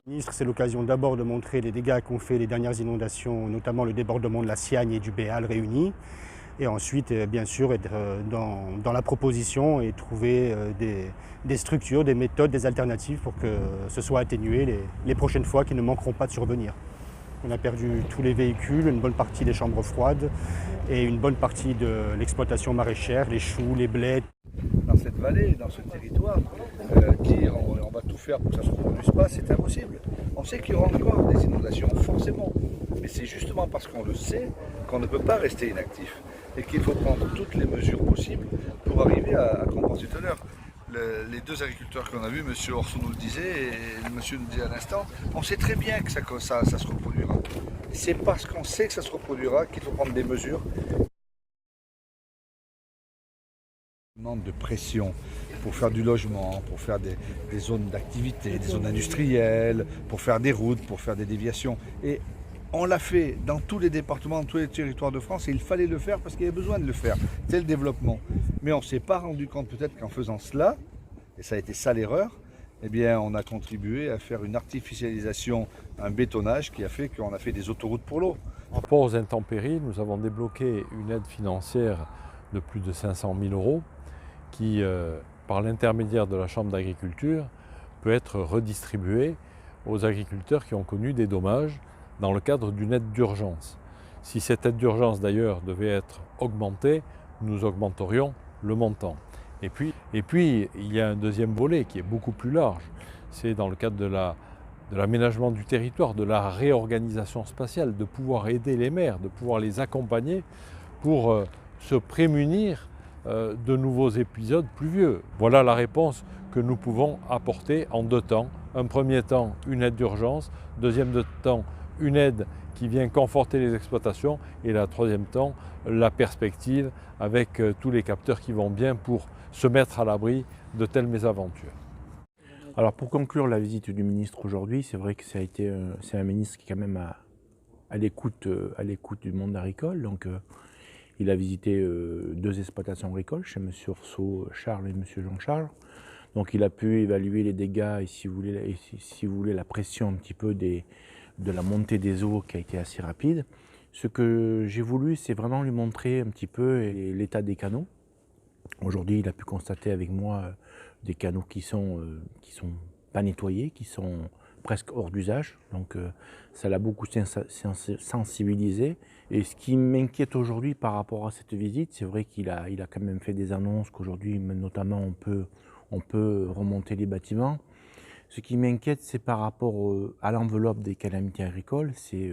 Ministre, c'est l'occasion d'abord de montrer les dégâts qu'ont fait les dernières inondations, notamment le débordement de la Siagne et du Béal réunis. Et ensuite, bien sûr, être dans la proposition et trouver des structures, des méthodes, des alternatives pour que ce soit atténué les prochaines fois qui ne manqueront pas de survenir. On a perdu tous les véhicules, une bonne partie des chambres froides et une bonne partie de l'exploitation maraîchère, les choux, les blés. Dans cette vallée, dans ce territoire, dire on va tout faire pour que ça ne se reproduise pas, c'est impossible. On sait qu'il y aura encore des inondations, forcément. Mais c'est justement parce qu'on le sait qu'on ne peut pas rester inactif et qu'il faut prendre toutes les mesures possibles pour arriver à compenser tout à l'heure. Les deux agriculteurs qu'on a vus, M. Orson nous le disait et le monsieur nous disait à l'instant, on sait très bien que ça se reproduira. C'est parce qu'on sait que ça se reproduira qu'il faut prendre des mesures. De pression pour faire du logement, pour faire des zones d'activité, des zones industrielles, pour faire des routes, pour faire des déviations. Et on l'a fait dans tous les départements, dans tous les territoires de France et il fallait le faire parce qu'il y avait besoin de le faire. C'est le développement. Mais on ne s'est pas rendu compte peut-être qu'en faisant cela, et ça a été ça l'erreur, eh bien on a contribué à faire une artificialisation, un bétonnage qui a fait qu'on a fait des autoroutes pour l'eau. Par rapport aux intempéries, nous avons débloqué une aide financière de plus de 500 000 € qui, par l'intermédiaire de la Chambre d'agriculture, peut être redistribuée aux agriculteurs qui ont connu des dommages dans le cadre d'une aide d'urgence. Si cette aide d'urgence d'ailleurs devait être augmentée, nous augmenterions le montant. Et puis, il y a un deuxième volet qui est beaucoup plus large. C'est dans le cadre de l'aménagement du territoire, de la réorganisation spatiale, de pouvoir aider les maires, de pouvoir les accompagner pour se prémunir de nouveaux épisodes pluvieux. Voilà la réponse que nous pouvons apporter en deux temps. Un premier temps, une aide d'urgence. Deuxième temps, une aide qui vient conforter les exploitations. Et la troisième temps, la perspective avec tous les capteurs qui vont bien pour se mettre à l'abri de telles mésaventures. Alors pour conclure la visite du ministre aujourd'hui, c'est vrai que c'est un ministre qui est quand même à l'écoute du monde agricole. Donc, il a visité deux exploitations agricoles, chez M. Orso Charles et M. Jean-Charles. Donc il a pu évaluer les dégâts et si vous voulez la pression un petit peu de la montée des eaux qui a été assez rapide. Ce que j'ai voulu, c'est vraiment lui montrer un petit peu l'état des canaux. Aujourd'hui, il a pu constater avec moi des canaux qui sont pas nettoyés, qui sont presque hors d'usage, donc ça l'a beaucoup sensibilisé. Et ce qui m'inquiète aujourd'hui par rapport à cette visite, c'est vrai qu'il a quand même fait des annonces qu'aujourd'hui, notamment, on peut remonter les bâtiments. Ce qui m'inquiète, c'est par rapport à l'enveloppe des calamités agricoles, c'est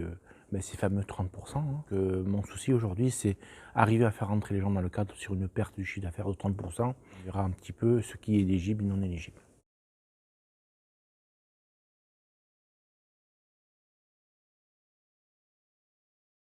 ces fameux 30%. Que mon souci aujourd'hui, c'est arriver à faire rentrer les gens dans le cadre sur une perte du chiffre d'affaires de 30%. On verra un petit peu ce qui est éligible et non éligible.